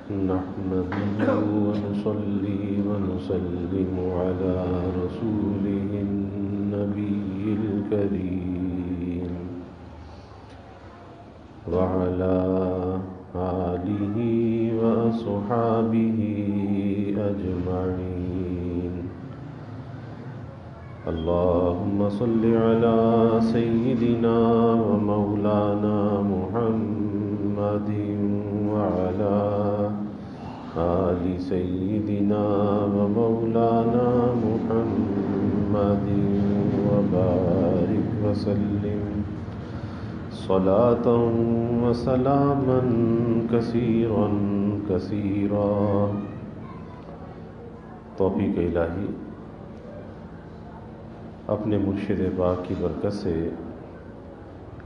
نحمده ونصلي ونسلم على رسوله النبي الكريم وعلى آله وأصحابه أجمعين. اللهم صل على سيدنا ومولانا محمد وعلى آل سيدنا ومولانا محمد وبارك وسلم صلاة وسلاما كثيرا كثيرا. توفیق الہی اپنے مرشد پاک کی برکت سے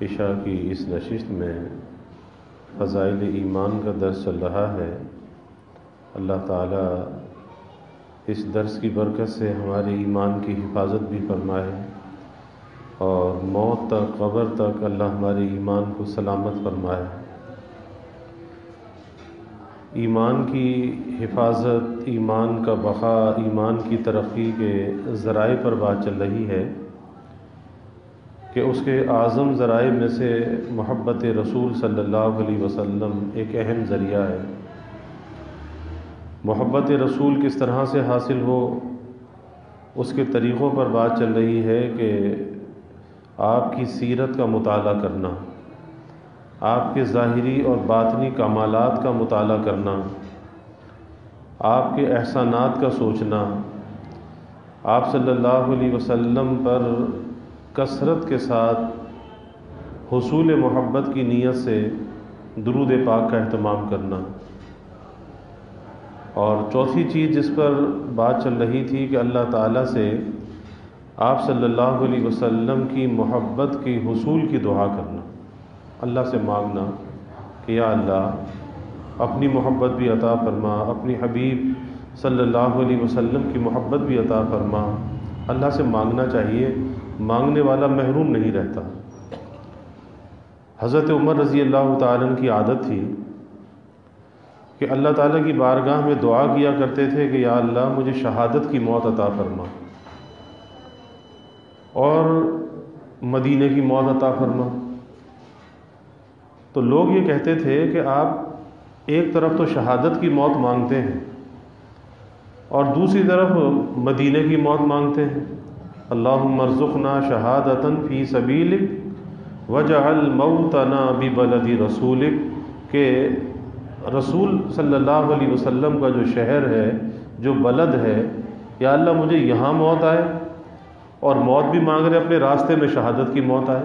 عشاء کی اس نشست میں فضائل ایمان کا درس چل رہا ہے. اللہ تعالیٰ اس درس کی برکت سے ہمارے ایمان کی حفاظت بھی فرمائے اور موت تک قبر تک اللہ ہمارے ایمان کو سلامت فرمائے. ایمان کی حفاظت، ایمان کا بقا، ایمان کی ترقی کے ذرائع پر بات چل رہی ہے کہ اس کے اعظم ذرائع میں سے محبت رسول صلی اللہ علیہ وسلم ایک اہم ذریعہ ہے. محبت رسول کس طرح سے حاصل ہو اس کے طریقوں پر بات چل رہی ہے کہ آپ کی سیرت کا مطالعہ کرنا، آپ کے ظاہری اور باطنی کمالات کا مطالعہ کرنا، آپ کے احسانات کا سوچنا، آپ صلی اللہ علیہ وسلم پر کثرت کے ساتھ حصول محبت کی نیت سے درود پاک کا اہتمام کرنا. اور چوتھی چیز جس پر بات چل رہی تھی کہ اللہ تعالیٰ سے آپ صلی اللہ علیہ وسلم کی محبت کی حصول کی دعا کرنا، اللہ سے مانگنا کہ یا اللہ اپنی محبت بھی عطا فرما، اپنی حبیب صلی اللہ علیہ وسلم کی محبت بھی عطا فرما. اللہ سے مانگنا چاہیے، مانگنے والا محروم نہیں رہتا. حضرت عمر رضی اللہ تعالیٰ عنہ کی عادت تھی کہ اللہ تعالیٰ کی بارگاہ میں دعا کیا کرتے تھے کہ یا اللہ مجھے شہادت کی موت عطا فرما اور مدینے کی موت عطا فرما. تو لوگ یہ کہتے تھے کہ آپ ایک طرف تو شہادت کی موت مانگتے ہیں اور دوسری طرف مدینے کی موت مانگتے ہیں. اللہم ارزقنا شہادتاً فی سبیلک وجعل موتنا ببلد رسولک، کہ رسول صلی اللہ علیہ وسلم کا جو شہر ہے، جو بلد ہے، یا اللہ مجھے یہاں موت آئے، اور موت بھی مانگ رہے اپنے راستے میں شہادت کی موت آئے.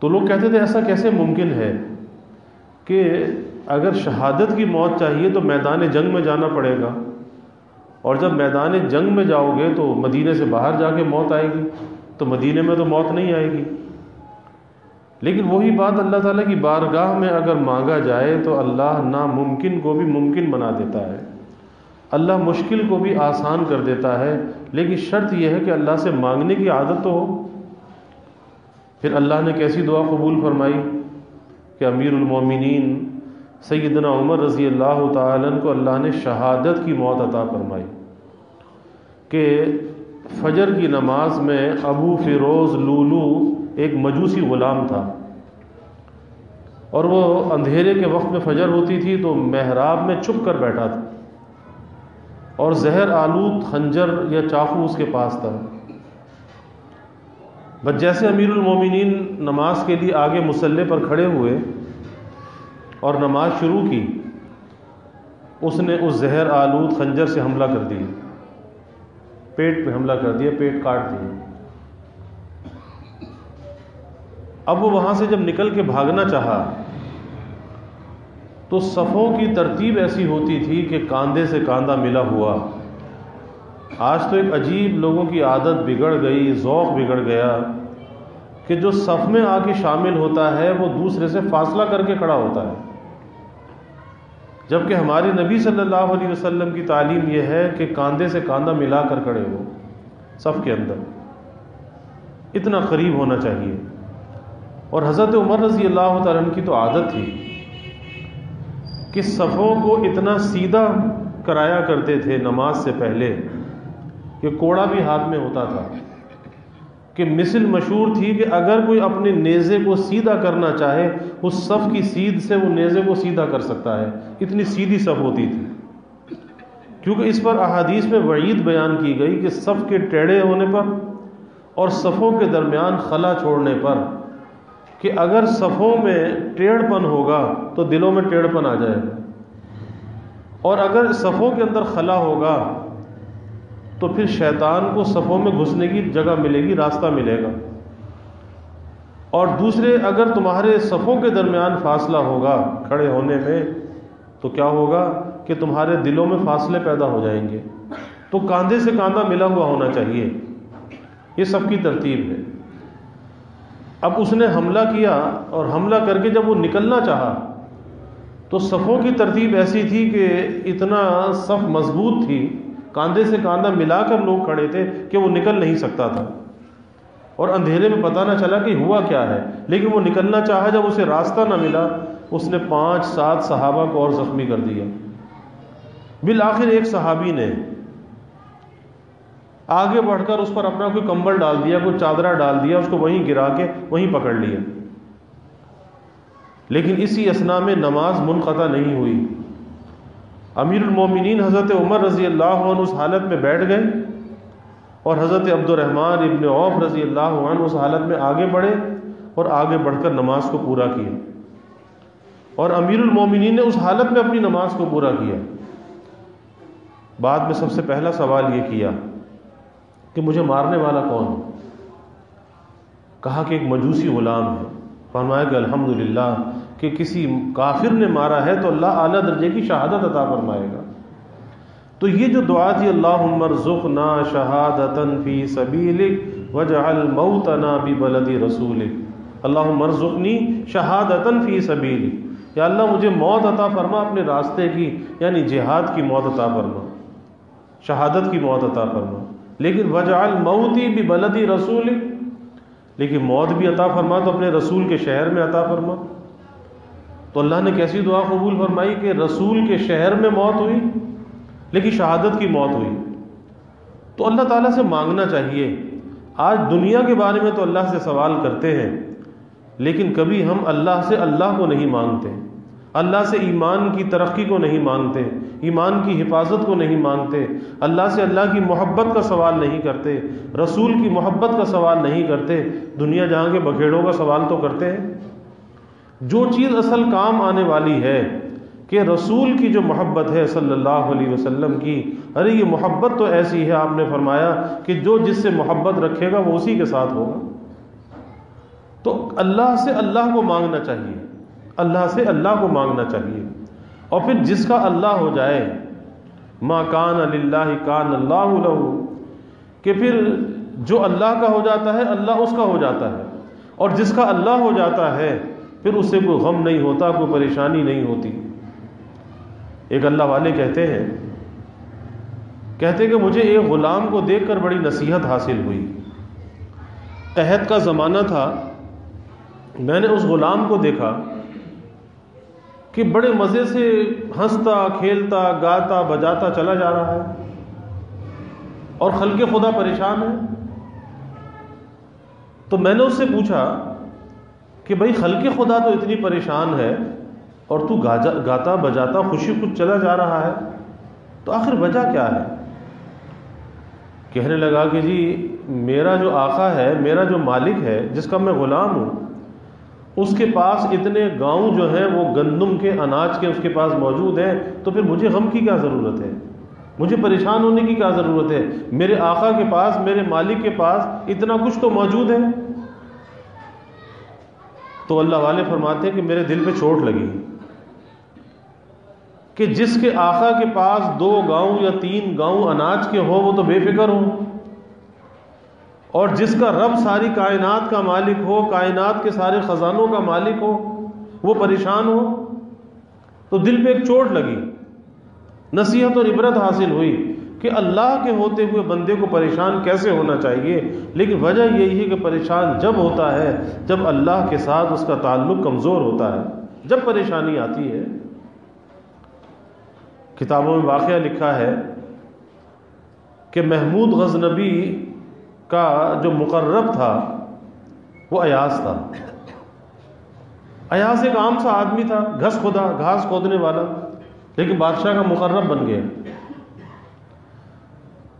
تو لوگ کہتے تھے ایسا کیسے ممکن ہے کہ اگر شہادت کی موت چاہیے تو میدان جنگ میں جانا پڑے گا، اور جب میدان جنگ میں جاؤ گے تو مدینے سے باہر جا کے موت آئے گی، تو مدینے میں تو موت نہیں آئے گی. لیکن وہی بات اللہ تعالیٰ کی بارگاہ میں اگر مانگا جائے تو اللہ ناممکن کو بھی ممکن بنا دیتا ہے، اللہ مشکل کو بھی آسان کر دیتا ہے. لیکن شرط یہ ہے کہ اللہ سے مانگنے کی عادت تو ہو. پھر اللہ نے کیسی دعا قبول فرمائی کہ امیر المومنین سیدنا عمر رضی اللہ تعالیٰ عنہ کو اللہ نے شہادت کی موت عطا فرمائی کہ فجر کی نماز میں ابو فیروز لولو ایک مجوسی غلام تھا، اور وہ اندھیرے کے وقت میں فجر ہوتی تھی تو محراب میں چھپ کر بیٹھا تھا اور زہر آلود خنجر یا چاقو اس کے پاس تھا. بس جیسے امیر المومنین نماز کے لیے آگے مصلی پر کھڑے ہوئے اور نماز شروع کی، اس نے اس زہر آلود خنجر سے حملہ کر دیا، پیٹ پہ حملہ کر دیا، پیٹ کاٹ دیا. اب وہ وہاں سے جب نکل کے بھاگنا چاہا تو صفوں کی ترتیب ایسی ہوتی تھی کہ کاندھے سے کاندھا ملا ہوا. آج تو ایک عجیب لوگوں کی عادت بگڑ گئی، ذوق بگڑ گیا کہ جو صف میں آ کے شامل ہوتا ہے وہ دوسرے سے فاصلہ کر کے کھڑا ہوتا ہے، جبکہ ہمارے نبی صلی اللہ علیہ وسلم کی تعلیم یہ ہے کہ کاندھے سے کاندھا ملا کر کھڑے ہو صف کے اندر، اتنا قریب ہونا چاہیے. اور حضرت عمر رضی اللہ تعالیٰ عنہ کی تو عادت تھی کہ صفوں کو اتنا سیدھا کرایا کرتے تھے نماز سے پہلے کہ کوڑا بھی ہاتھ میں ہوتا تھا، کہ مثل مشہور تھی کہ اگر کوئی اپنے نیزے کو سیدھا کرنا چاہے اس صف کی سیدھ سے وہ نیزے کو سیدھا کر سکتا ہے، اتنی سیدھی صف ہوتی تھی۔ کیونکہ اس پر احادیث میں وعید بیان کی گئی کہ صف کے ٹیڑھے ہونے پر اور صفوں کے درمیان خلا چھوڑنے پر، کہ اگر صفوں میں ٹیڑھ پن ہوگا تو دلوں میں ٹیڑھ پن آ جائے گا، اور اگر صفوں کے اندر خلا ہوگا تو پھر شیطان کو صفوں میں گھسنے کی جگہ ملے گی، راستہ ملے گا۔ اور دوسرے، اگر تمہارے صفوں کے درمیان فاصلہ ہوگا کھڑے ہونے میں تو کیا ہوگا کہ تمہارے دلوں میں فاصلے پیدا ہو جائیں گے۔ تو کاندھے سے کاندھا ملا ہوا ہونا چاہیے، یہ سب کی ترتیب ہے۔ اب اس نے حملہ کیا اور حملہ کر کے جب وہ نکلنا چاہا تو صفوں کی ترتیب ایسی تھی کہ اتنا صف مضبوط تھی، کاندھے سے کاندھا ملا کر لوگ کھڑے تھے کہ وہ نکل نہیں سکتا تھا، اور اندھیرے میں پتہ نہ چلا کہ ہوا کیا ہے، لیکن وہ نکلنا چاہا، جب اسے راستہ نہ ملا اس نے 5-7 صحابہ کو اور زخمی کر دیا۔ بالآخر ایک صحابی نے آگے بڑھ کر اس پر اپنا کوئی کمبل ڈال دیا، کوئی چادرہ ڈال دیا، اس کو وہیں گرا کے وہیں پکڑ لیا، لیکن اسی اثناء میں نماز منقطع نہیں ہوئی۔ امیر المومنین حضرت عمر رضی اللہ عنہ اس حالت میں بیٹھ گئے، اور حضرت عبد الرحمن ابن عوف رضی اللہ عنہ اس حالت میں آگے بڑھے اور آگے بڑھ کر نماز کو پورا کیا، اور امیر المومنین نے اس حالت میں اپنی نماز کو پورا کیا۔ بعد میں سب سے پہلا سوال یہ کیا کہ مجھے مارنے والا کون ہے؟ کہا کہ ایک مجوسی غلام ہے۔ فرمایا کہ الحمدللہ کہ کسی کافر نے مارا ہے تو اللہ اعلیٰ درجے کی شہادت عطا فرمائے گا۔ تو یہ جو دعا تھی، اللہم ارزقنا شہادتاً فی سبیلک واجعل موتنا ببلد رسولک، اللہم ارزقنی شہادتاً فی سبیلک، یا اللہ مجھے موت عطا فرما اپنے راستے کی، یعنی جہاد کی موت عطا فرما، شہادت کی موت عطا فرما، لیکن واجعل موتی ببلد رسولک، لیکن موت بھی عطا فرما تو اپنے رسول کے شہر میں عطا فرما۔ تو اللہ نے کیسی دعا قبول فرمائی کہ رسول کے شہر میں موت ہوئی لیکن شہادت کی موت ہوئی۔ تو اللہ تعالیٰ سے مانگنا چاہیے۔ آج دنیا کے بارے میں تو اللہ سے سوال کرتے ہیں، لیکن کبھی ہم اللہ سے اللہ کو نہیں مانگتے، اللہ سے ایمان کی ترقی کو نہیں مانگتے، ایمان کی حفاظت کو نہیں مانگتے، اللہ سے اللہ کی محبت کا سوال نہیں کرتے، رسول کی محبت کا سوال نہیں کرتے، دنیا جہاں کے بکھیڑوں کا سوال تو کرتے ہیں۔ جو چیز اصل کام آنے والی ہے کہ رسول کی جو محبت ہے صلی اللہ علیہ وسلم کی، ارے یہ محبت تو ایسی ہے، آپ نے فرمایا کہ جو جس سے محبت رکھے گا وہ اسی کے ساتھ ہوگا۔ تو اللہ سے اللہ کو مانگنا چاہیے، اللہ سے اللہ کو مانگنا چاہیے، اور پھر جس کا اللہ ہو جائے، ما کان للہ کان اللہ لہ، کہ پھر جو اللہ کا ہو جاتا ہے اللہ اس کا ہو جاتا ہے، اور جس کا اللہ ہو جاتا ہے پھر اس سے کوئی غم نہیں ہوتا، کوئی پریشانی نہیں ہوتی۔ ایک اللہ والے کہتے ہیں کہ مجھے ایک غلام کو دیکھ کر بڑی نصیحت حاصل ہوئی۔ عہد کا زمانہ تھا، میں نے اس غلام کو دیکھا کہ بڑے مزے سے ہنستا کھیلتا گاتا بجاتا چلا جا رہا ہے، اور خلق خدا پریشان ہے۔ تو میں نے اس سے پوچھا کہ بھائی خلق خدا تو اتنی پریشان ہے اور تو گاتا بجاتا خوشی خوش چلا جا رہا ہے، تو آخر وجہ کیا ہے؟ کہنے لگا کہ جی میرا جو آقا ہے، میرا جو مالک ہے جس کا میں غلام ہوں، اس کے پاس اتنے گاؤں جو ہیں وہ گندم کے اناج کے اس کے پاس موجود ہیں، تو پھر مجھے غم کی کیا ضرورت ہے، مجھے پریشان ہونے کی کیا ضرورت ہے؟ میرے آقا کے پاس، میرے مالک کے پاس اتنا کچھ تو موجود ہے۔ تو اللہ والے فرماتے ہیں کہ میرے دل پہ چوٹ لگی کہ جس کے آقا کے پاس 2 گاؤں یا 3 گاؤں اناج کے ہوں وہ تو بے فکر ہوں، اور جس کا رب ساری کائنات کا مالک ہو، کائنات کے سارے خزانوں کا مالک ہو، وہ پریشان ہو۔ تو دل پہ ایک چوٹ لگی، نصیحت اور عبرت حاصل ہوئی کہ اللہ کے ہوتے ہوئے بندے کو پریشان کیسے ہونا چاہیے، لیکن وجہ یہی ہے کہ پریشان جب ہوتا ہے جب اللہ کے ساتھ اس کا تعلق کمزور ہوتا ہے، جب پریشانی آتی ہے کتابوں میں واقعہ لکھا ہے کہ محمود غزنبی کا جو مقرب تھا وہ ایاز تھا۔ ایاز ایک عام سا آدمی تھا، گھاس کھودنے والا، لیکن بادشاہ کا مقرب بن گیا۔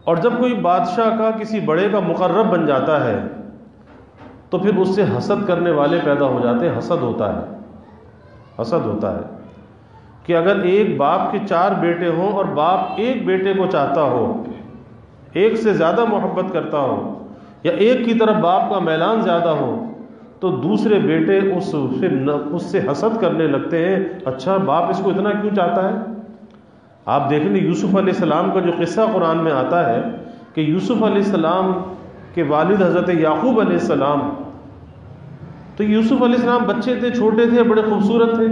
اور جب کوئی بادشاہ کا کسی بڑے کا مقرب بن جاتا ہے تو پھر اس سے حسد کرنے والے پیدا ہو جاتے ہیں۔ حسد ہوتا ہے کہ اگر ایک باپ کے 4 بیٹے ہوں اور باپ ایک بیٹے کو چاہتا ہو، ایک سے زیادہ محبت کرتا ہو، یا ایک کی طرف باپ کا میلان زیادہ ہو، تو دوسرے بیٹے اس سے حسد کرنے لگتے ہیں، اچھا باپ اس کو اتنا کیوں چاہتا ہے؟ آپ دیکھ لیں یوسف علیہ السلام کا جو قصہ قرآن میں آتا ہے کہ یوسف علیہ السلام کے والد حضرت یعقوب علیہ السلام، تو یوسف علیہ السلام بچے تھے، چھوٹے تھے، بڑے خوبصورت تھے،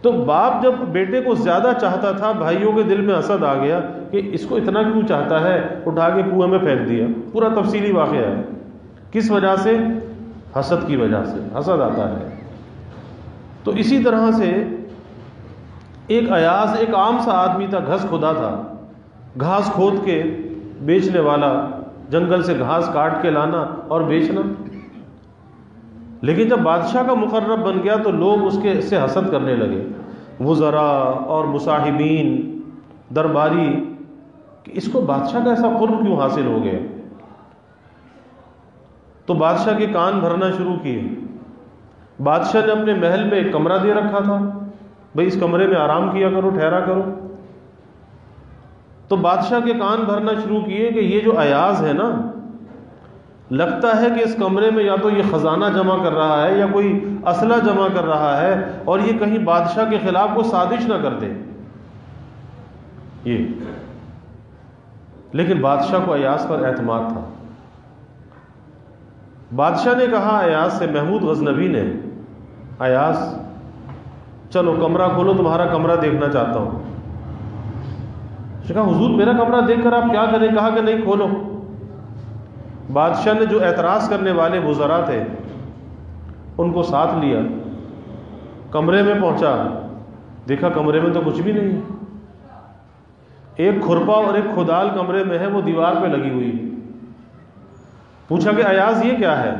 تو باپ جب بیٹے کو زیادہ چاہتا تھا، بھائیوں کے دل میں حسد آ گیا کہ اس کو اتنا کیوں چاہتا ہے، اٹھا کے کنویں میں پھینک دیا۔ پورا تفصیلی واقعہ ہے۔ کس وجہ سے؟ حسد کی وجہ سے حسد آتا ہے۔ تو اسی طرح سے ایک ایاز ایک عام سا آدمی تھا، گھس کھدا تھا، گھاس کھود کے بیچنے والا، جنگل سے گھاس کاٹ کے لانا اور بیچنا۔ لیکن جب بادشاہ کا مقرب بن گیا تو لوگ اس سے حسد کرنے لگے، وزراء اور مصاحبین، درباری، کہ اس کو بادشاہ کا ایسا قرب کیوں حاصل ہو گیا۔ تو بادشاہ کے کان بھرنا شروع کیے۔ بادشاہ نے اپنے محل میں ایک کمرہ دے رکھا تھا، بھئی اس کمرے میں آرام کیا کرو، ٹھہرا کرو۔ تو بادشاہ کے کان بھرنا شروع کیے کہ یہ جو ایاز ہے نا، لگتا ہے کہ اس کمرے میں یا تو یہ خزانہ جمع کر رہا ہے یا کوئی اسلحہ جمع کر رہا ہے، اور یہ کہیں بادشاہ کے خلاف کو سازش نہ کر دے یہ۔ لیکن بادشاہ کو ایاز پر اعتماد تھا۔ بادشاہ نے کہا ایاز سے، محمود غزنبی نے، ایاز چلو کمرہ کھولو، تمہارا کمرہ دیکھنا چاہتا ہوں۔ اس نے کہا حضور میرا کمرہ دیکھ کر آپ کیا کریں؟ کہا کہ نہیں، کھولو۔ بادشاہ نے جو اعتراض کرنے والے وزراء تھے ان کو ساتھ لیا، کمرے میں پہنچا، دیکھا کمرے میں تو کچھ بھی نہیں ہے، ایک کھرپا اور ایک کھدال کمرے میں ہے، وہ دیوار پہ لگی ہوئی۔ پوچھا کہ ایاز یہ کیا ہے؟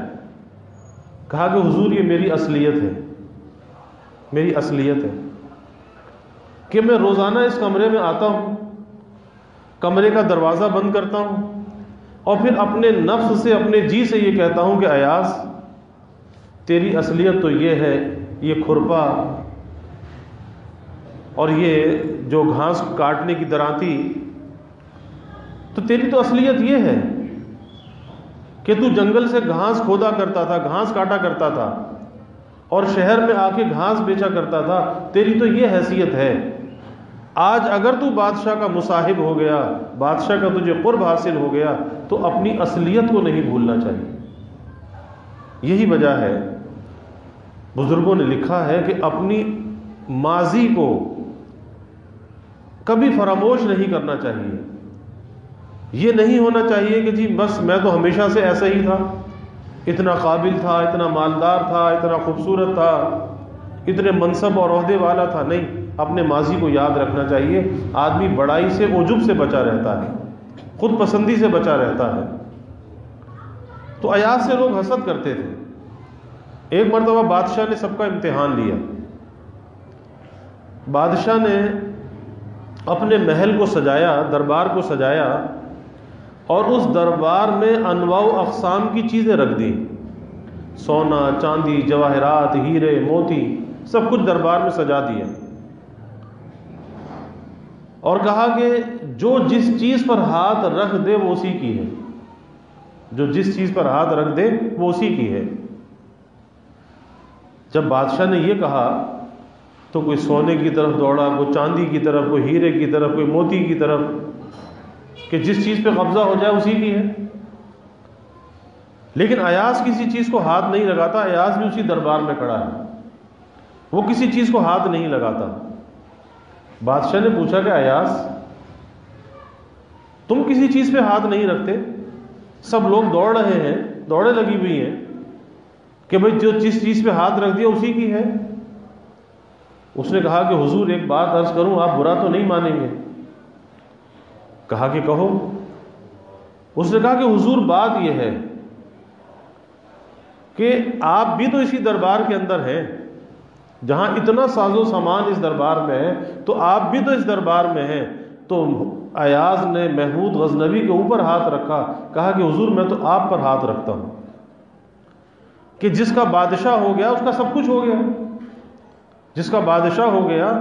کہا کہ حضور یہ میری اصلیت ہے، میری اصلیت ہے کہ میں روزانہ اس کمرے میں آتا ہوں، کمرے کا دروازہ بند کرتا ہوں، اور پھر اپنے نفس سے، اپنے جی سے یہ کہتا ہوں کہ ایاز تیری اصلیت تو یہ ہے، یہ کھرپا اور یہ جو گھاس کاٹنے کی درانتی، تو تیری تو اصلیت یہ ہے کہ تو جنگل سے گھاس کھودا کرتا تھا، گھاس کاٹا کرتا تھا، اور شہر میں آ کے گھاس بیچا کرتا تھا، تیری تو یہ حیثیت ہے۔ آج اگر تو بادشاہ کا مصاحب ہو گیا، بادشاہ کا تجھے قرب حاصل ہو گیا، تو اپنی اصلیت کو نہیں بھولنا چاہیے۔ یہی وجہ ہے بزرگوں نے لکھا ہے کہ اپنی ماضی کو کبھی فراموش نہیں کرنا چاہیے۔ یہ نہیں ہونا چاہیے کہ جی بس میں تو ہمیشہ سے ایسا ہی تھا، اتنا قابل تھا، اتنا مالدار تھا، اتنا خوبصورت تھا، اتنے منصب اور عہدے والا تھا۔ نہیں، اپنے ماضی کو یاد رکھنا چاہیے۔ آدمی بڑائی سے، عجب سے بچا رہتا ہے، خود پسندی سے بچا رہتا ہے۔ تو ایاز سے لوگ حسد کرتے تھے۔ ایک مرتبہ بادشاہ نے سب کا امتحان لیا۔ بادشاہ نے اپنے محل کو سجایا، دربار کو سجایا، اور اس دربار میں انواع و اقسام کی چیزیں رکھ دی، سونا، چاندی، جواہرات، ہیرے، موتی، سب کچھ دربار میں سجا دیا، اور کہا کہ جو جس چیز پر ہاتھ رکھ دے وہ اسی کی ہے، جو جس چیز پر ہاتھ رکھ دے وہ اسی کی ہے۔ جب بادشاہ نے یہ کہا تو کوئی سونے کی طرف دوڑا، کوئی چاندی کی طرف، کوئی ہیرے کی طرف، کوئی موتی کی طرف، کہ جس چیز پہ قبضہ ہو جائے اسی کی ہے۔ لیکن ایاز کسی چیز کو ہاتھ نہیں لگاتا، ایاز بھی اسی دربار میں کھڑا ہے، وہ کسی چیز کو ہاتھ نہیں لگاتا۔ بادشاہ نے پوچھا کہ ایاز تم کسی چیز پہ ہاتھ نہیں رکھتے؟ سب لوگ دوڑ رہے ہیں، دوڑیں لگی ہوئی ہیں کہ بھئی جو جس چیز پہ ہاتھ رکھ دیا اسی کی ہے۔ اس نے کہا کہ حضور ایک بات عرض کروں، آپ برا تو نہیں مانیں گے؟ کہا کہ کہو۔ اس نے کہا کہ حضور بات یہ ہے کہ آپ بھی تو اسی دربار کے اندر ہیں، جہاں اتنا ساز و سامان اس دربار میں ہے تو آپ بھی تو اس دربار میں ہیں۔ تو ایاز نے محمود غزنوی کے اوپر ہاتھ رکھا، کہا کہ حضور میں تو آپ پر ہاتھ رکھتا ہوں کہ جس کا بادشاہ ہو گیا اس کا سب کچھ ہو گیا، جس کا بادشاہ ہو گیا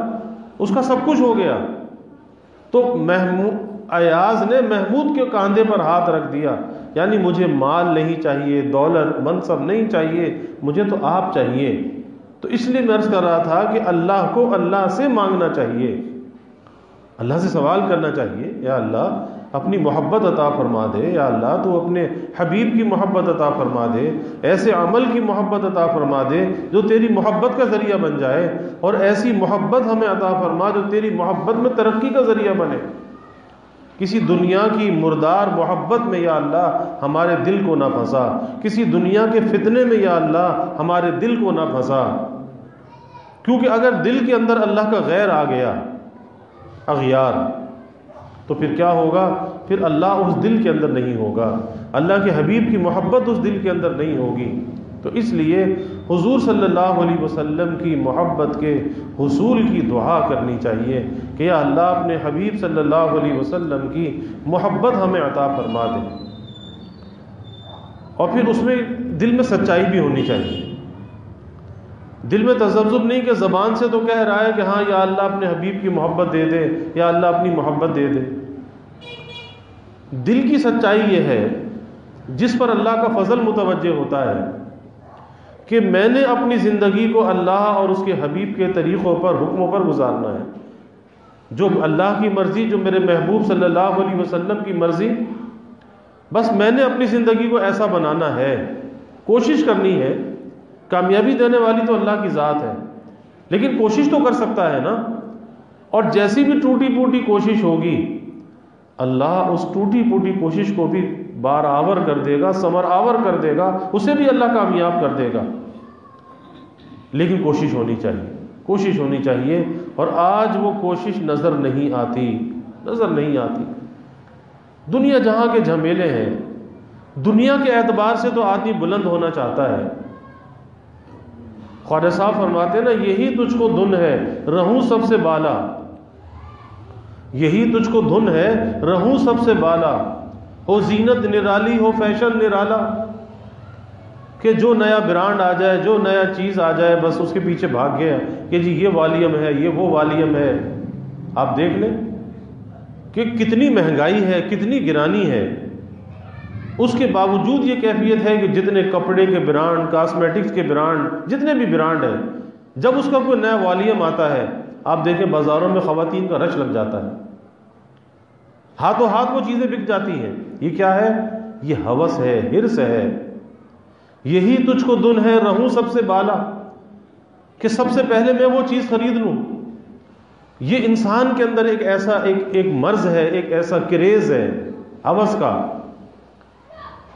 اس کا سب کچھ ہو گیا۔ تو ایاز نے محمود کے کاندھے پر ہاتھ رکھ دیا، یعنی مجھے مال نہیں چاہیے، دولت منصب نہیں چاہیے، مجھے تو آپ چاہیے۔ تو اس لیے میں عرض کر رہا تھا کہ اللہ کو اللہ سے مانگنا چاہیے، اللہ سے سوال کرنا چاہیے، یا اللہ اپنی محبت عطا فرما دے، یا اللہ تو اپنے حبیب کی محبت عطا فرما دے، ایسے عمل کی محبت عطا فرما دے جو تیری محبت کا ذریعہ بن جائے، اور ایسی محبت ہمیں عطا فرما جو تیری محبت میں ترقی کا ذریعہ بنے۔ کسی دنیا کی مردار محبت میں یا اللہ ہمارے دل کو نہ پھنسا، کسی دنیا کے فتنے میں یا اللہ ہمارے دل کو نہ پھنسا، کیونکہ اگر دل کے اندر اللہ کا غیر آ گیا، اغیار، تو پھر کیا ہوگا؟ پھر اللہ اس دل کے اندر نہیں ہوگا، اللہ کے حبیب کی محبت اس دل کے اندر نہیں ہوگی۔ تو اس لیے حضور صلی اللہ علیہ وسلم کی محبت کے حصول کی دعا کرنی چاہیے کہ یا اللہ اپنے حبیب صلی اللہ علیہ وسلم کی محبت ہمیں عطا فرما دے، اور پھر اس میں دل میں سچائی بھی ہونی چاہیے، دل میں تذبذب نہیں کہ زبان سے تو کہہ رہا ہے کہ ہاں یا اللہ اپنے حبیب کی محبت دے دے، یا اللہ اپنی محبت دے دے۔ دل کی سچائی یہ ہے جس پر اللہ کا فضل متوجہ ہوتا ہے کہ میں نے اپنی زندگی کو اللہ اور اس کے حبیب کے طریقوں پر، حکموں پر گزارنا ہے، جو اللہ کی مرضی، جو میرے محبوب صلی اللہ علیہ وسلم کی مرضی، بس میں نے اپنی زندگی کو ایسا بنانا ہے، کوشش کرنی ہے۔ کامیابی دینے والی تو اللہ کی ذات ہے، لیکن کوشش تو کر سکتا ہے نا، اور جیسی بھی ٹوٹی پھوٹی کوشش ہوگی اللہ اس ٹوٹی پھوٹی کوشش کو بھی بار آور کر دے گا، ثمر آور کر دے گا، اسے بھی اللہ کامیاب کر دے گا۔ لیکن کوشش ہونی چاہیے، کوشش ہونی چاہیے، اور آج وہ کوشش نظر نہیں آتی، نظر نہیں آتی۔ دنیا جہاں کے جھمیلے ہیں، دنیا کے اعتبار سے تو آدمی بلند ہونا چاہتا ہے۔ خواجہ صاحب فرماتے ہیں نا، یہی تجھ کو دھن ہے رہوں سب سے بالا، یہی تجھ کو دھن ہے رہوں سب سے بالا، ہو زینت نرالی ہو فیشن نرالا، کہ جو نیا برانڈ آ جائے، جو نیا چیز آ جائے، بس اس کے پیچھے بھاگ گیا کہ جی یہ والیم ہے، یہ وہ والیم ہے۔ آپ دیکھ لیں کہ کتنی مہنگائی ہے، کتنی گرانی ہے، اس کے باوجود یہ کیفیت ہے کہ جتنے کپڑے کے برانڈ، کاسمیٹکس کے برانڈ، جتنے بھی برانڈ ہیں، جب اس کا کوئی نیا والیم آتا ہے، آپ دیکھیں بازاروں میں خواتین کا رش لگ جاتا ہے، ہاتھوں ہاتھ وہ چیزیں بک جاتی ہیں۔ یہ کیا ہے؟ یہ ہوس ہے، ہرس ہے۔ یہی تجھ کو دن ہے رہوں سب سے بالا، کہ سب سے پہلے میں وہ چیز خرید لوں۔ یہ انسان کے اندر ایک ایسا ایک مرض ہے، ایک ایسا کریز ہے ہوس کا،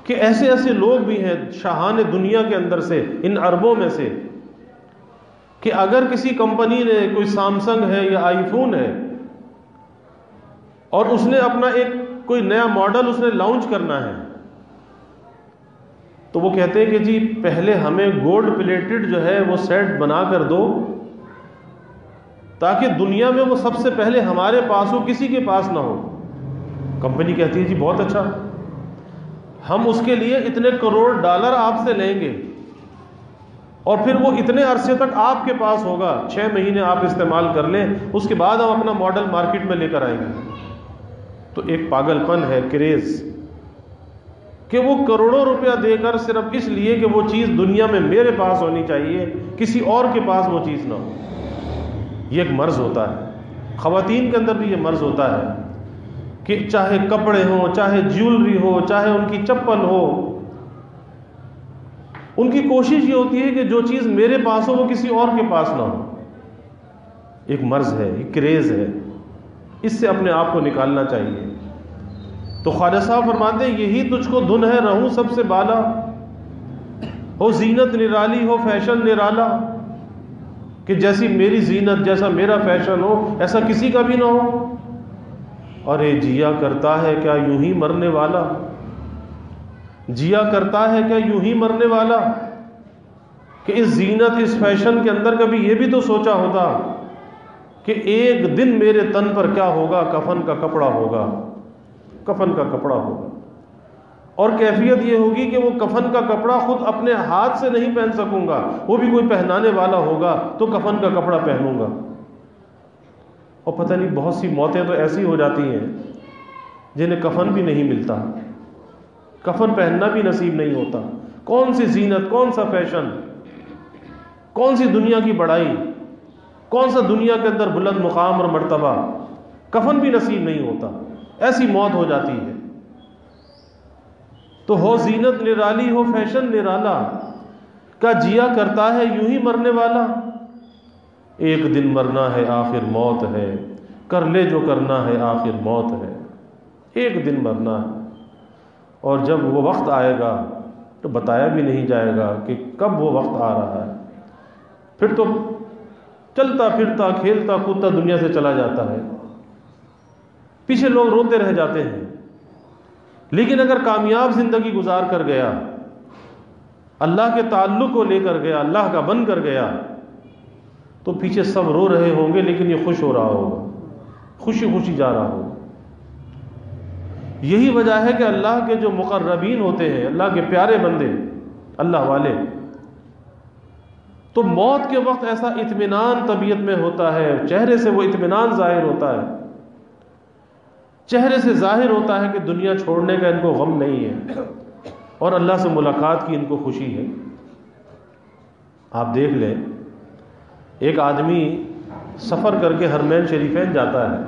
کہ ایسے ایسے لوگ بھی ہیں شاہان دنیا کے اندر سے، ان عربوں میں سے، کہ اگر کسی کمپنی نے کوئی سامسنگ ہے یا آئی فون ہے اور اس نے اپنا کوئی نیا ماڈل اس نے لانچ کرنا ہے، تو وہ کہتے ہیں کہ جی پہلے ہمیں گولڈ پلیٹڈ جو ہے وہ سیٹ بنا کر دو، تاکہ دنیا میں وہ سب سے پہلے ہمارے پاس ہو، کسی کے پاس نہ ہو۔ کمپنی کہتی ہے جی بہت اچھا، ہم اس کے لیے اتنے کروڑ ڈالر آپ سے لیں گے، اور پھر وہ اتنے عرصے تک آپ کے پاس ہوگا، 6 مہینے آپ استعمال کر لیں، اس کے بعد ہم اپنا ماڈل مارکیٹ میں لے کر آئیں گے۔ تو ایک پاگل پن ہے، کریز، کہ وہ کروڑوں روپیہ دے کر صرف اس لیے کہ وہ چیز دنیا میں میرے پاس ہونی چاہیے، کسی اور کے پاس وہ چیز نہ ہو۔ یہ ایک مرض ہوتا ہے، خواتین کے اندر بھی یہ مرض ہوتا ہے کہ چاہے کپڑے ہوں، چاہے جیولری ہو، چاہے ان کی چپل ہو، ان کی کوشش یہ ہوتی ہے کہ جو چیز میرے پاس ہو وہ کسی اور کے پاس نہ ہو۔ ایک مرض ہے، ایک کریز ہے، اس سے اپنے آپ کو نکالنا چاہیے۔ تو خواجہ صاحب فرماتے ہیں یہی تجھ کو دھن ہے رہوں سب سے بالا، ہو زینت نرالی ہو فیشن نرالا، کہ جیسی میری زینت، جیسا میرا فیشن ہو ایسا کسی کا بھی نہ ہو۔ ارے جیا کرتا ہے کیا یوں ہی مرنے والا، جیا کرتا ہے کیا یوں ہی مرنے والا، کہ اس زینت اس فیشن کے اندر کبھی یہ بھی تو سوچا ہوتا کہ ایک دن میرے تن پر کیا ہوگا، کفن کا کپڑا ہوگا، کفن کا کپڑا ہوگا، اور کیفیت یہ ہوگی کہ وہ کفن کا کپڑا خود اپنے ہاتھ سے نہیں پہن سکوں گا، وہ بھی کوئی پہنانے والا ہوگا تو کفن کا کپڑا پہنوں گا۔ اور پتہ نہیں بہت سی موتیں تو ایسی ہو جاتی ہیں جنہیں کفن بھی نہیں ملتا، کفن پہننا بھی نصیب نہیں ہوتا۔ کون سی زینت، کون سا فیشن، کون سی دنیا کی بڑائی، کون سا دنیا کے اندر بلند مقام اور مرتبہ، کفن بھی نصیب نہیں ہوتا، ایسی موت ہو جاتی ہے۔ تو ہو زینت نرالی ہو فیشن نرالا، کا جیا کرتا ہے یوں ہی مرنے والا۔ ایک دن مرنا ہے آخر موت ہے، کر لے جو کرنا ہے آخر موت ہے۔ ایک دن مرنا ہے، اور جب وہ وقت آئے گا تو بتایا بھی نہیں جائے گا کہ کب وہ وقت آ رہا ہے۔ پھر تو چلتا پھرتا کھیلتا کودتا دنیا سے چلا جاتا ہے، پیچھے لوگ روتے رہ جاتے ہیں۔ لیکن اگر کامیاب زندگی گزار کر گیا، اللہ کے تعلق کو لے کر گیا، اللہ کا بن کر گیا، تو پیچھے سب رو رہے ہوں گے لیکن یہ خوش ہو رہا ہوگا، خوشی خوشی جا رہا ہوگا۔ یہی وجہ ہے کہ اللہ کے جو مقربین ہوتے ہیں، اللہ کے پیارے بندے، اللہ والے، تو موت کے وقت ایسا اطمینان طبیعت میں ہوتا ہے، چہرے سے وہ اطمینان ظاہر ہوتا ہے، چہرے سے ظاہر ہوتا ہے کہ دنیا چھوڑنے کا ان کو غم نہیں ہے اور اللہ سے ملاقات کی ان کو خوشی ہے۔ آپ دیکھ لیں، ایک آدمی سفر کر کے حرمین شریفین جاتا ہے،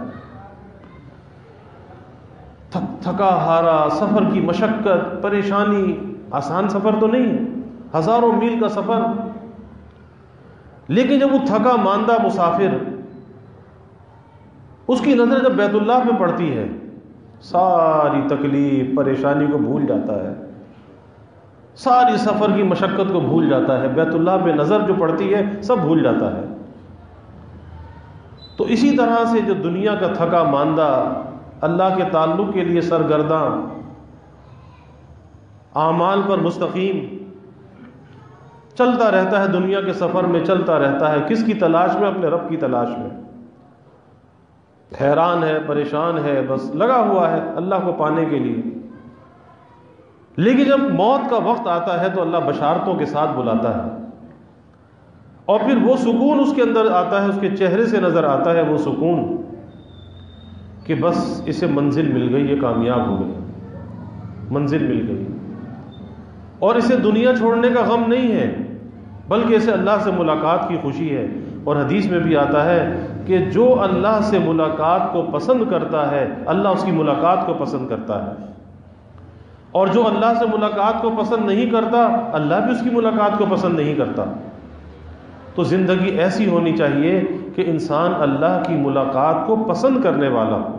تھکا ہارا، سفر کی مشقت، پریشانی، آسان سفر تو نہیں ہے، ہزاروں میل کا سفر، لیکن جب وہ تھکا ماندہ مسافر، اس کی نظر جب بیت اللہ پہ پڑتی ہے، ساری تکلیف پریشانی کو بھول جاتا ہے، ساری سفر کی مشقت کو بھول جاتا ہے، بیت اللہ پہ نظر جو پڑتی ہے سب بھول جاتا ہے۔ تو اسی طرح سے جو دنیا کا تھکا ماندہ، اللہ کے تعلق کے لیے سرگرداں، اعمال پر مستقیم چلتا رہتا ہے، دنیا کے سفر میں چلتا رہتا ہے، کس کی تلاش میں؟ اپنے رب کی تلاش میں، حیران ہے، پریشان ہے، بس لگا ہوا ہے اللہ کو پانے کے لیے۔ لیکن جب موت کا وقت آتا ہے تو اللہ بشارتوں کے ساتھ بلاتا ہے، اور پھر وہ سکون اس کے اندر آتا ہے، اس کے چہرے سے نظر آتا ہے وہ سکون کہ بس اسے منزل مل گئی، یہ کامیاب ہو گئی، منزل مل گئی، اور اسے دنیا چھوڑنے کا غم نہیں ہے بلکہ اسے اللہ سے ملاقات کی خوشی ہے۔ اور حدیث میں بھی آتا ہے کہ جو اللہ سے ملاقات کو پسند کرتا ہے اللہ اس کی ملاقات کو پسند کرتا ہے، اور جو اللہ سے ملاقات کو پسند نہیں کرتا اللہ بھی اس کی ملاقات کو پسند نہیں کرتا۔ تو زندگی ایسی ہونی چاہیے کہ انسان اللہ کی ملاقات کو پسند کرنے والا ہو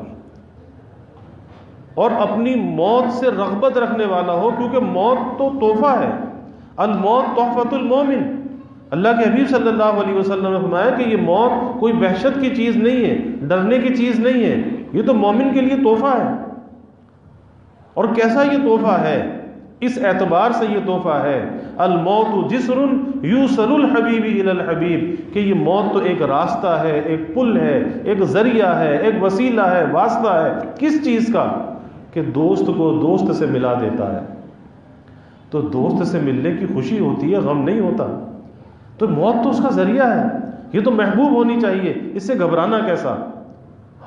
اور اپنی موت سے رغبت رکھنے والا ہو، کیونکہ موت تو تحفہ ہے، الموت تحفۃ المومن۔ اللہ کے حبیب صلی اللہ علیہ وسلم نے فرمایا کہ یہ موت کوئی وحشت کی چیز نہیں ہے، ڈرنے کی چیز نہیں ہے، یہ تو مومن کے لیے تحفہ ہے۔ اور کیسا یہ تحفہ ہے؟ اس اعتبار سے یہ تحفہ ہے، الموت جسر یوصل الحبیب الی الحبیب، کہ یہ موت تو ایک راستہ ہے، ایک پل ہے، ایک ذریعہ ہے، ایک وسیلہ ہے، واسطہ ہے، کس چیز کا؟ کہ دوست کو دوست سے ملا دیتا ہے۔ تو دوست سے ملنے کی خوشی ہوتی ہے، غم نہیں ہوتا۔ تو موت تو اس کا ذریعہ ہے، یہ تو محبوب ہونی چاہیے، اس سے گھبرانا کیسا؟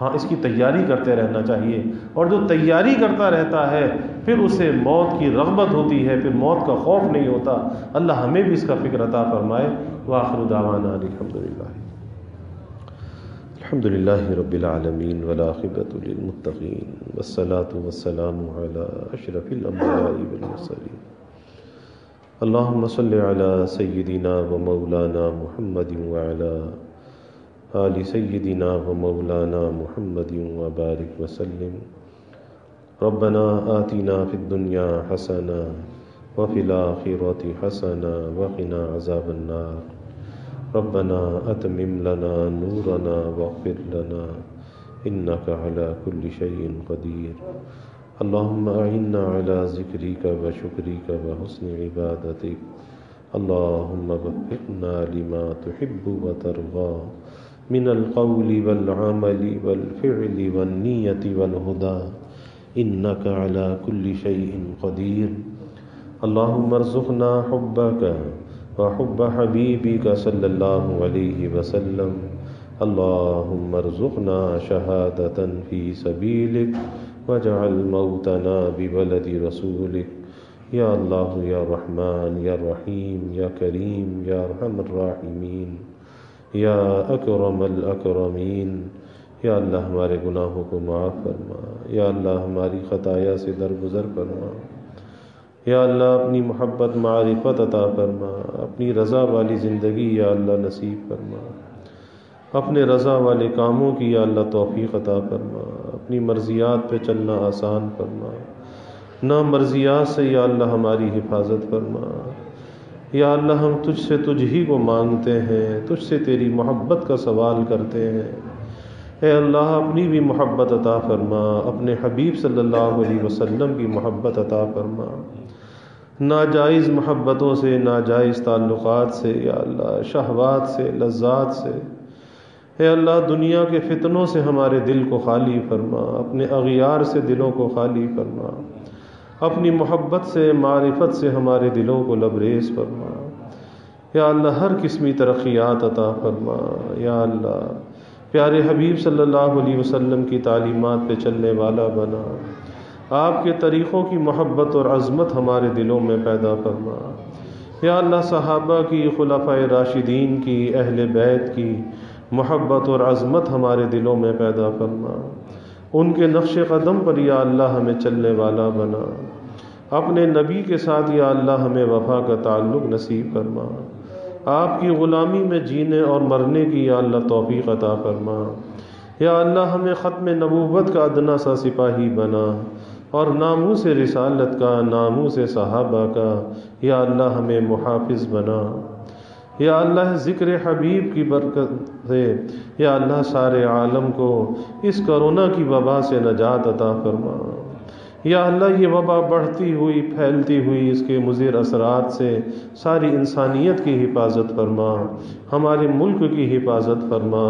ہاں، اس کی تیاری کرتے رہنا چاہیے، اور جو تیاری کرتا رہتا ہے پھر اسے موت کی رغبت ہوتی ہے، پھر موت کا خوف نہیں ہوتا۔ اللہ ہمیں بھی اس کا فکر عطا فرمائے۔ وآخر دعوانا الحمدللہ رب العالمین والعاقبۃ للمتقین والصلاة والسلام علی اشرف الانبیاء والمرسلین۔ اللہم صل علی سیدنا و مولانا محمد وعلی آل سیدنا و مولانا محمد وبارک وسلم۔ ربنا آتنا فی الدنیا حسنہ وفی الآخرۃ حسنہ وقنا عذاب النار۔ ربنا أتمم لنا نورنا واغفر لنا إنك على كل شيء قدير اللهم أعنا على ذكرك وشكرك وحسن عبادتك اللهم وفقنا لما تحب وترضى من القول والعمل والفعل والنية والهدى إنك على كل شيء قدير اللهم ارزقنا حبك وحب حبيبك صلى الله عليه وسلم اللهم ارزقنا شهادة في سبيلك واجعل موتنا ببلد رسولك یا اللہ یا رحمان یا رحیم یا کریم یا ارحم الراحمین یا اکرم الاکرمین یا اللہ ہمارے گناہوں کو معاف فرما یا اللہ ہماری خطایا سے درگزر فرما یا اللہ اپنی محبت معرفت عطا فرما اپنی رضا والی زندگی یا اللہ نصیب فرما اپنے رضا والے کاموں کی یا اللہ توفیق عطا فرما اپنی مرضیات پہ چلنا آسان فرما نہ مرضیات سے یا اللہ ہماری حفاظت فرما یا اللہ ہم تجھ سے تجھ ہی کو مانگتے ہیں تجھ سے تیری محبت کا سوال کرتے ہیں اے اللہ اپنی بھی محبت عطا فرما اپنے حبیب صلی اللہ علیہ وسلم کی محبت عطا فرما ناجائز محبتوں سے ناجائز تعلقات سے یا اللہ شہوات سے لذات سے اے اللہ دنیا کے فتنوں سے ہمارے دل کو خالی فرما اپنے اغیار سے دلوں کو خالی فرما اپنی محبت سے معرفت سے ہمارے دلوں کو لبریز فرما یا اللہ ہر قسمی ترقیات عطا فرما یا اللہ پیارے حبیب صلی اللہ علیہ وسلم کی تعلیمات پہ چلنے والا بنا آپ کے طریقوں کی محبت اور عظمت ہمارے دلوں میں پیدا فرما یا اللہ صحابہ کی خلفائے راشدین کی اہل بیت کی محبت اور عظمت ہمارے دلوں میں پیدا فرما ان کے نقش قدم پر یا اللہ ہمیں چلنے والا بنا اپنے نبی کے ساتھ یا اللہ ہمیں وفا کا تعلق نصیب فرما آپ کی غلامی میں جینے اور مرنے کی یا اللہ توفیق عطا فرما یا اللہ ہمیں ختم نبوت کا ادنا سا سپاہی بنا اور ناموس رسالت کا ناموس صحابہ کا یا اللہ ہمیں محافظ بنا یا اللہ ذکر حبیب کی برکت سے یا اللہ سارے عالم کو اس کرونا کی وبا سے نجات عطا فرما یا اللہ یہ وبا بڑھتی ہوئی پھیلتی ہوئی اس کے مضر اثرات سے ساری انسانیت کی حفاظت فرما ہمارے ملک کی حفاظت فرما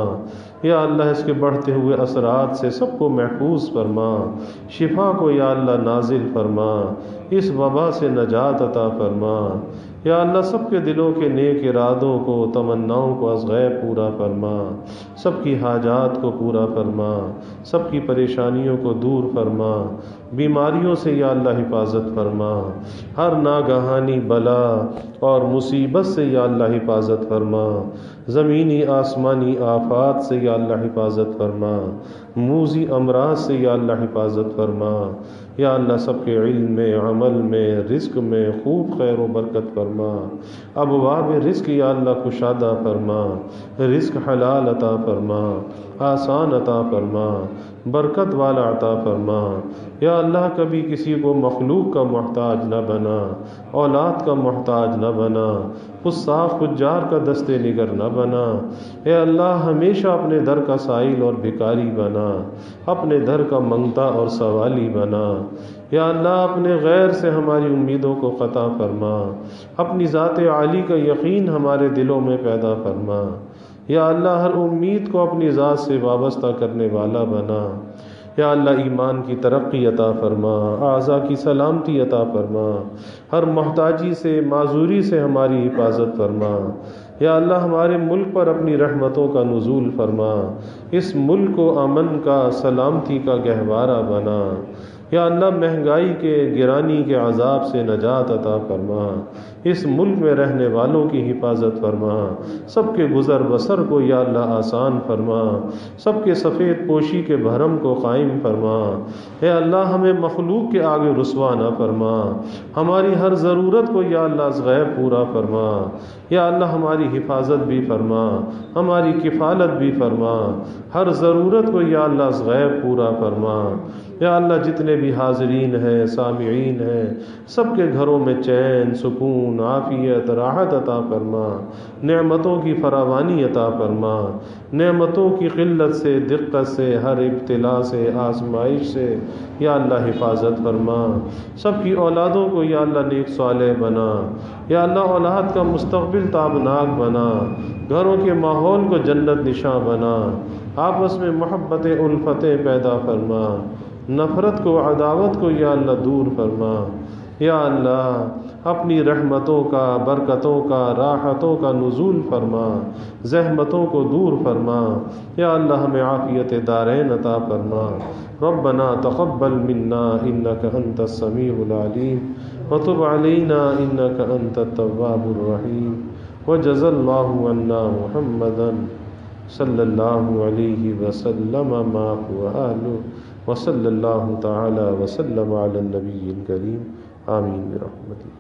یا اللہ اس کے بڑھتے ہوئے اثرات سے سب کو محفوظ فرما شفا کو یا اللہ نازل فرما اس وبا سے نجات عطا فرما یا اللہ سب کے دلوں کے نیک ارادوں کو تمناؤں کو از غیب پورا فرما سب کی حاجات کو پورا فرما سب کی پریشانیوں کو دور فرما بیماریوں سے یا اللہ حفاظت فرما ہر ناگہانی بلا اور مصیبت سے یا اللہ حفاظت فرما زمینی آسمانی آفات سے یا اللہ حفاظت فرما موذی امراض سے یا اللہ حفاظت فرما یا اللہ سب کے علم میں عمل میں رزق میں خوب خیر و برکت فرما ابواب رزق یا اللہ کشادہ فرما رزق حلال عطا فرما آسان عطا فرما برکت والا عطا فرما یا اللہ کبھی کسی کو مخلوق کا محتاج نہ بنا اولاد کا محتاج نہ بنا فساق فجار کا دستے نگر نہ بنا اے اللہ ہمیشہ اپنے در کا سائل اور بھکاری بنا اپنے در کا منگتا اور سوالی بنا یا اللہ اپنے غیر سے ہماری امیدوں کو قطع فرما اپنی ذات عالی کا یقین ہمارے دلوں میں پیدا فرما یا اللہ ہر امید کو اپنی ذات سے وابستہ کرنے والا بنا یا اللہ ایمان کی ترقی عطا فرما اعضاء کی سلامتی عطا فرما ہر محتاجی سے معذوری سے ہماری حفاظت فرما یا اللہ ہمارے ملک پر اپنی رحمتوں کا نزول فرما اس ملک کو امن کا سلامتی کا گہوارہ بنا یا اللہ مہنگائی کے گرانی کے عذاب سے نجات عطا فرما اس ملک میں رہنے والوں کی حفاظت فرما سب کے گزر بسر کو یا اللہ آسان فرما سب کے سفید پوشی کے بھرم کو قائم فرما اے اللہ ہمیں مخلوق کے آگے رسوا نہ فرما ہماری ہر ضرورت کو یا اللہ از غیب پورا فرما یا اللہ ہماری حفاظت بھی فرما ہماری کفالت بھی فرما ہر ضرورت کو یا اللہ از غیب پورا فرما یا اللہ جتنے بھی حاضرین ہیں سامعین ہیں سب کے گھروں میں چین سکون عافیت راحت عطا فرما، نعمتوں کی فراوانی عطا فرما، نعمتوں کی قلت سے دقت سے ہر ابتلا سے آزمائش سے یا اللہ حفاظت فرما، سب کی اولادوں کو یا اللہ نیک صالح بنا، یا اللہ اولاد کا مستقبل تابناک بنا، گھروں کے ماحول کو جنت نشاں بنا، آپس میں محبت الفتیں پیدا فرما، نفرت کو عداوت کو یا اللہ دور فرما، یا اللہ اپنی رحمتوں کا برکتوں کا راحتوں کا نزول فرما، زحمتوں کو دور فرما، یا اللہ ہمیں عافیت دارین عطا فرما۔ ربنا تقبل منا انک انت السمیع العلیم وتب علینا انک انت التواب الرحیم، وجزا اللہ عنا محمدا صلی اللہ علیہ وسلم ما هو اہلہ، وصلی اللہ تعالی وسلم علی النبی الکریم، آمین برحمتہ۔